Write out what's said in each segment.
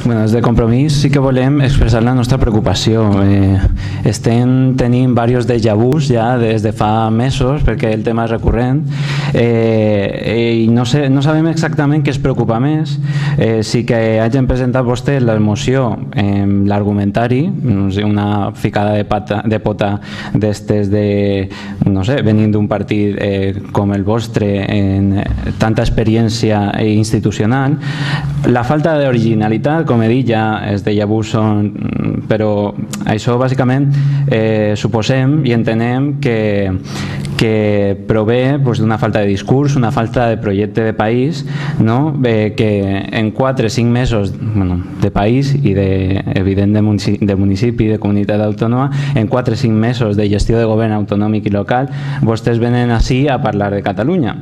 Bueno, des de Compromís sí que volem expressar la nostra preocupació. Estem tenint diversos déjà vus ja des de fa mesos perquè el tema és recurrent i no sabem exactament què es preocupa més. Sí que hagin presentat vostès la moció, l'argumentari, una ficada de pota d'estes de, no sé, venint d'un partit com el vostre, en tanta experiència institucional. La falta d'originalitat, com he dit, ja els déjà vus són, però això bàsicament suposem i entenem que prové d'una falta de discurs, una falta de projecte de país, que en 4 o 5 mesos de país i evident de municipi, de comunitat autònoma, en 4 o 5 mesos de gestió de govern autonòmic i local, vostès venen ací a parlar de Catalunya.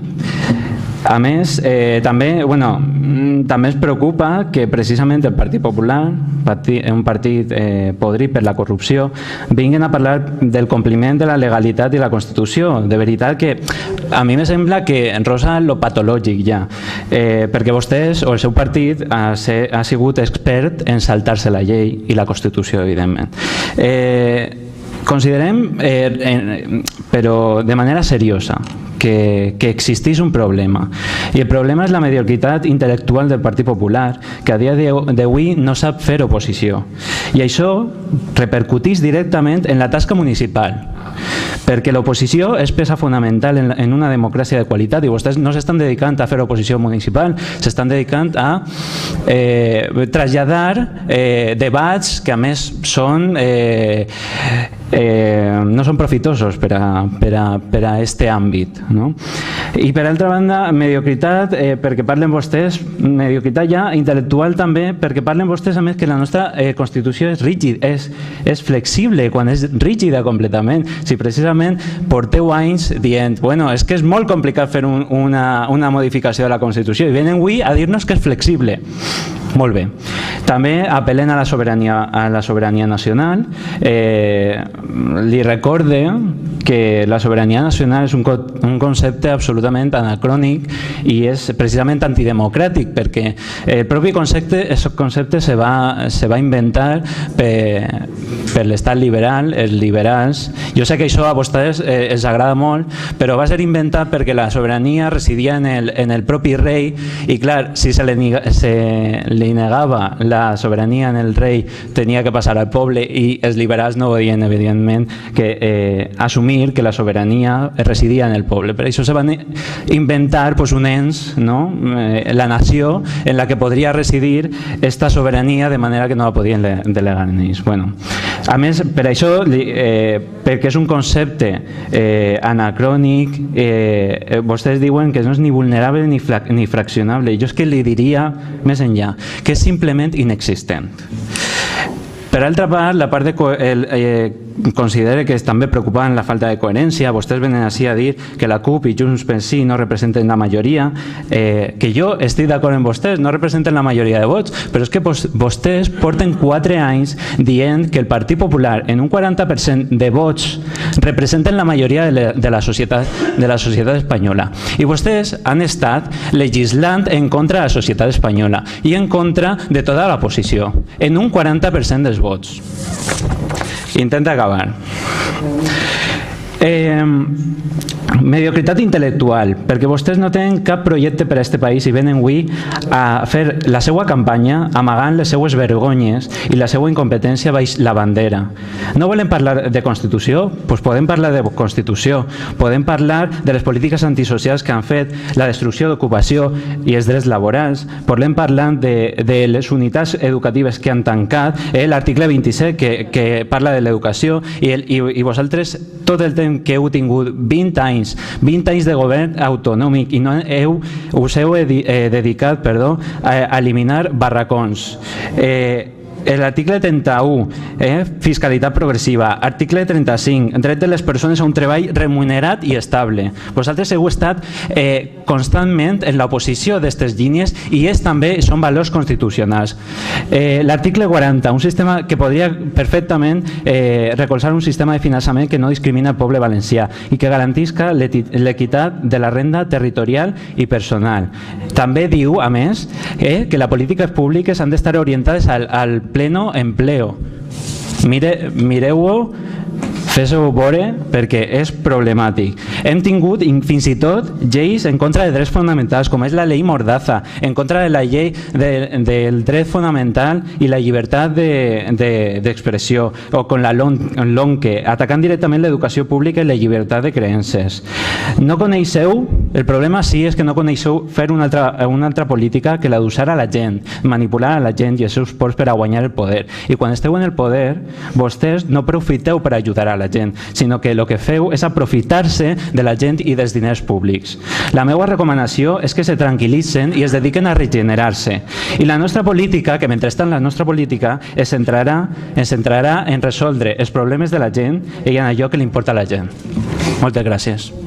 A més, també es preocupa que precisament el Partit Popular, un partit podrit per la corrupció, vinguin a parlar del compliment de la legalitat i la Constitució. De veritat que a mi me sembla que rosa lo patològic ja, perquè vostès o el seu partit ha sigut expert en saltar-se la llei i la Constitució, evidentment. Considerem, però de manera seriosa, que existeix un problema. I el problema és la mediocritat intel·lectual del Partit Popular, que a dia d'avui no sap fer oposició. I això repercuteix directament en la tasca municipal, perquè l'oposició és peça fonamental en una democràcia de qualitat i vostès no s'estan dedicant a fer oposició municipal, s'estan dedicant a traslladar debats que a més no són profitosos per a este àmbit. I per altra banda, mediocritat, perquè parlen vostès, mediocritat ja intel·lectual també, perquè parlen vostès a més que la nostra Constitució és rígida, és flexible quan és rígida completament. Si precisament porteu anys dient, bueno, és que és molt complicat fer una modificació de la Constitució i venen avui a dir-nos que és flexible. Molt bé. També apel·len a la sobirania nacional. Li recorde que la sobirania nacional és un concepte absolutament anacrònic i és precisament antidemocràtic, perquè el propi concepte se va inventar per l'estat liberal, els liberals. Jo sé que això a vostès els agrada molt, però va ser inventat perquè la sobirania residia en el propi rei i, clar, si se li negava la sobirania en el rei, tenia que passar al poble i els liberals no podien, evidentment, assumir que la sobirania residia en el poble. Per això se van inventar un ens, la nació, en la que podria residir esta sobirania de manera que no la podien delegar en ells. A més, per això, perquè és un concepte anacrònic, vostès diuen que no és ni vulnerable ni fraccionable. Jo és que li diria més enllà, que és simplement inexistent. Per altra part, la part considera que és també preocupant la falta de coherència. Vostès venen així a dir que la CUP i Junts pel Sí no representen la majoria, que jo estic d'acord amb vostès, no representen la majoria de vots, però és que vostès porten 4 anys dient que el Partit Popular en un 40% de vots representen la majoria de la societat espanyola. I vostès han estat legislant en contra de la societat espanyola i en contra de tota l'oposició, en un 40% dels vots. Intenta acabar. Mediocritat intel·lectual, perquè vostès no tenen cap projecte per a aquest país i venen avui a fer la seva campanya amagant les seues vergonyes i la seva incompetència baix la bandera. No volen parlar de Constitució? Doncs podem parlar de Constitució, podem parlar de les polítiques antisocials que han fet, la destrucció d'ocupació i els drets laborals, podem parlar de les unitats educatives que han tancat, l'article 27 que parla de l'educació i vosaltres tot el temps que heu tingut 20 anys de govern autonòmic i no us heu dedicat a eliminar barracons. L'article 31, fiscalitat progressiva. Article 35, dret de les persones a un treball remunerat i estable. Vosaltres heu estat constantment en l'oposició d'aquestes línies i també són valors constitucionals. L'article 40, un sistema que podria perfectament recolzar un sistema de finançament que no discrimina el poble valencià i que garantisca l'equitat de la renda territorial i personal. També diu, a més, que les polítiques públiques han d'estar orientades al pleno empleo. Mireu-ho, fes-ho veure perquè és problemàtic. Hem tingut fins i tot lleis en contra de drets fonamentals, com és la llei Mordaza, en contra de la llei del dret fonamental i la llibertat d'expressió, o com la LONCE, atacant directament l'educació pública i la llibertat de creences. No coneixeu, el problema sí és que no coneixeu fer una altra política que la d'usar a la gent, manipular a la gent i els seus ports per a guanyar el poder. I quan esteu en el poder, vostès no aprofiteu per ajudar a la gent, sinó que el que feu és aprofitar-se de la gent i dels diners públics. La meva recomanació és que se tranquil·litzen i es dediquen a regenerar-se. I la nostra política, que mentrestant la nostra política es centrarà en resoldre els problemes de la gent i en allò que li importa a la gent. Moltes gràcies.